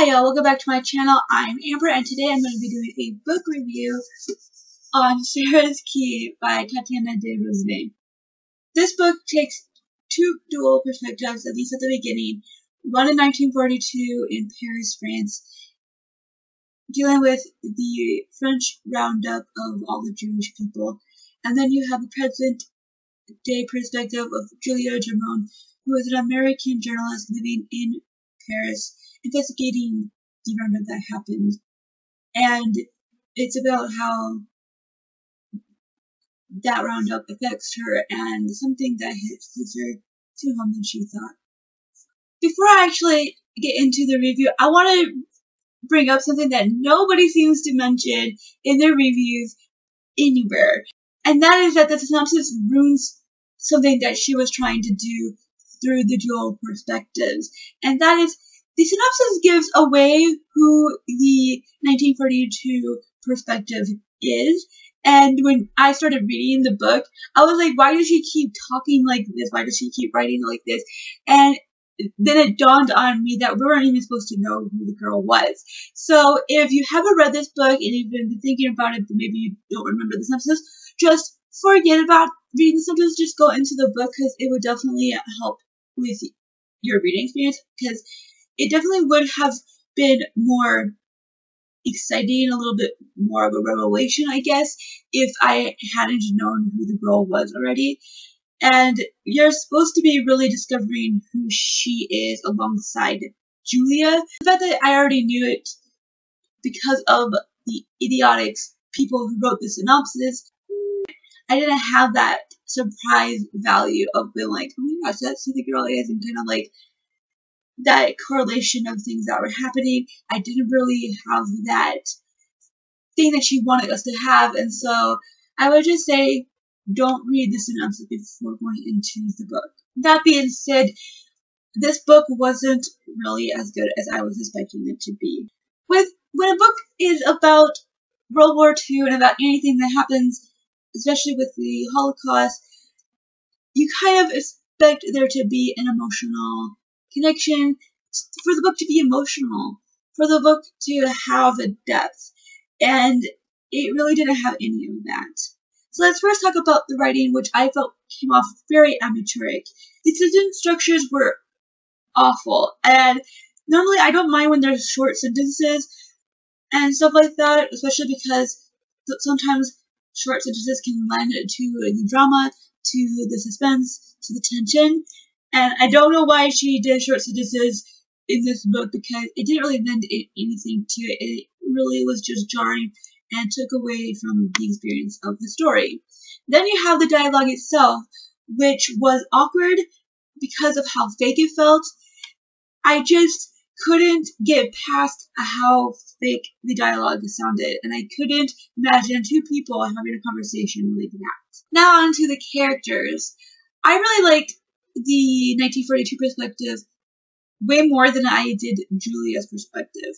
Hi y'all, welcome back to my channel. I'm Amber and today I'm going to be doing a book review on Sarah's Key by Tatiana de Rosnay. This book takes two dual perspectives, at least at the beginning. One in 1942 in Paris, France, dealing with the French roundup of all the Jewish people. And then you have the present day perspective of Julia Jerome, who is an American journalist living in Paris, investigating the roundup that happened. And it's about how that roundup affects her and something that hits closer to home than she thought. Before I actually get into the review, I want to bring up something that nobody seems to mention in their reviews anywhere. And that is that the synopsis ruins something that she was trying to do through the dual perspectives. And that is, the synopsis gives away who the 1942 perspective is. And when I started reading the book, I was like, why does she keep talking like this? Why does she keep writing like this? And then it dawned on me that we weren't even supposed to know who the girl was. So if you haven't read this book and you've been thinking about it, but maybe you don't remember the synopsis, just forget about reading the synopsis. Just go into the book because it would definitely help with your reading experience, because it definitely would have been more exciting, a little bit more of a revelation, I guess, if I hadn't known who the girl was already. And you're supposed to be really discovering who she is alongside Julia. The fact that I already knew it because of the idiotic people who wrote the synopsis, I didn't have that surprise value of being like, oh my gosh, that's who the girl is, and kind of like that correlation of things that were happening. I didn't really have that thing that she wanted us to have, and so I would just say don't read the synopsis before going into the book. That being said, this book wasn't really as good as I was expecting it to be. When a book is about World War II and about anything that happens, especially with the Holocaust, you kind of expect there to be an emotional connection, for the book to be emotional, for the book to have a depth, and it really didn't have any of that. So let's first talk about the writing, which I felt came off very amateuric. The sentence structures were awful, and normally I don't mind when there's short sentences and stuff like that, especially because sometimes short sentences can lend to the drama, to the suspense, to the tension. And I don't know why she did short sentences in this book, because it didn't really lend anything to it. It really was just jarring and took away from the experience of the story. Then you have the dialogue itself, which was awkward because of how fake it felt. I just couldn't get past how fake the dialogue sounded, and I couldn't imagine two people having a conversation like that. Now on to the characters. I really liked the 1942 perspective way more than I did Julia's perspective,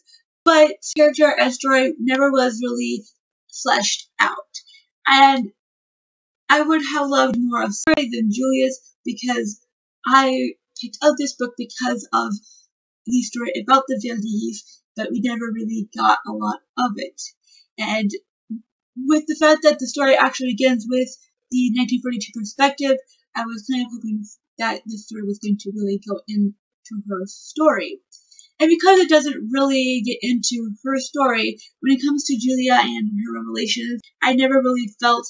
but character and story never was really fleshed out, and I would have loved more of story than Julia's, because I picked up this book because of the story about the Veldiv, but we never really got a lot of it. And with the fact that the story actually begins with the 1942 perspective, I was kind of hoping that the story was going to really go into her story. And because it doesn't really get into her story, when it comes to Julia and her revelations, I never really felt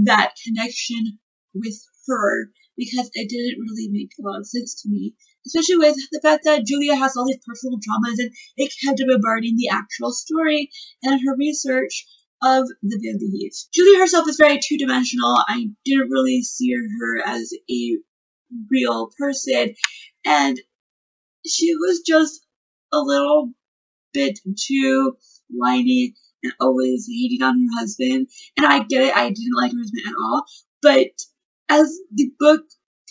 that connection with her, because it didn't really make a lot of sense to me. Especially with the fact that Julia has all these personal traumas, and it kept bombarding the actual story and her research of the Veldiv. Julia herself is very two-dimensional. I didn't really see her as a real person, and she was just a little bit too whiny and always hating on her husband. And I get it, I didn't like her husband at all, but as the book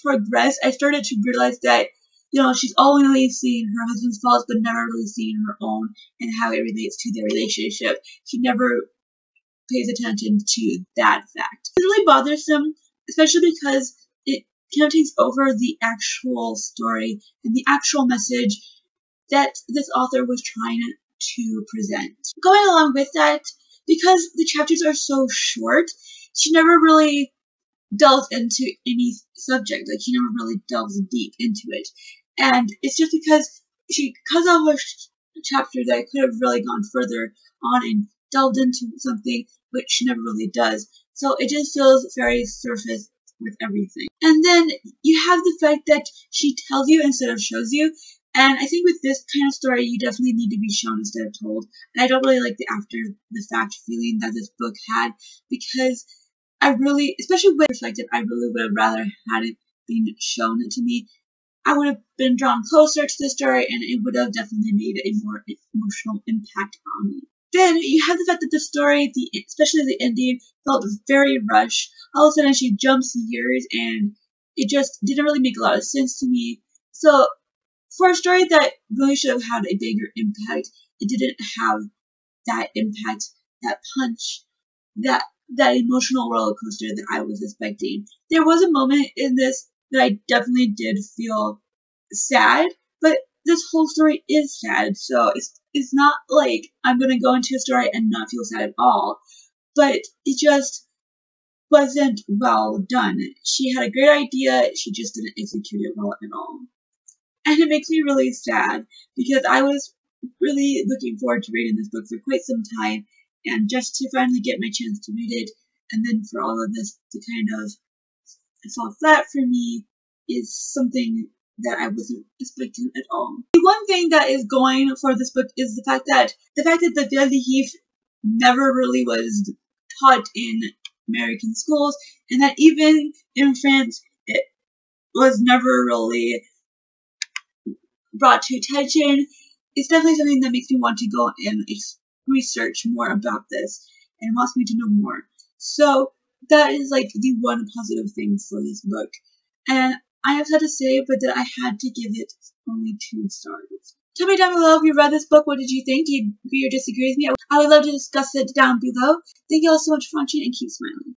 progressed, I started to realize that, you know, she's only seeing her husband's faults, but never really seeing her own and how it relates to their relationship. She never pays attention to that fact. It's really bothersome, especially because it kind of takes over the actual story and the actual message that this author was trying to present. Going along with that, because the chapters are so short, she never really delves into any subject. Like, she never really delves deep into it. And it's just because she cuts off a chapter that could have really gone further on and delved into something, which she never really does. So it just feels very surface with everything. And then you have the fact that she tells you instead of shows you. And I think with this kind of story, you definitely need to be shown instead of told. And I don't really like the after the fact feeling that this book had, because I really, especially with perspective, I really would have rather had it been shown to me. I would have been drawn closer to the story, and it would have definitely made a more emotional impact on me. Then you have the fact that the story, especially the ending, felt very rushed. All of a sudden, she jumps years, and it just didn't really make a lot of sense to me. So, for a story that really should have had a bigger impact, it didn't have that impact, that punch, that emotional roller coaster that I was expecting. There was a moment in this that I definitely did feel sad, but this whole story is sad, so it's not like I'm gonna go into a story and not feel sad at all, but it just wasn't well done. She had a great idea, she just didn't execute it well at all. And it makes me really sad, because I was really looking forward to reading this book for quite some time, and just to finally get my chance to read it, and then for all of this to kind of fall flat for me, is something that I wasn't expecting at all. The one thing that is going for this book is the fact that the Velihiv never really was taught in American schools, and that even in France, it was never really brought to attention. It's definitely something that makes me want to go and research more about this and wants me to know more. So that is like the one positive thing for this book. And I have had to say, but that I had to give it only 2 stars. Tell me down below if you read this book. What did you think? Do you agree or disagree with me? I would love to discuss it down below. Thank you all so much for watching, and keep smiling.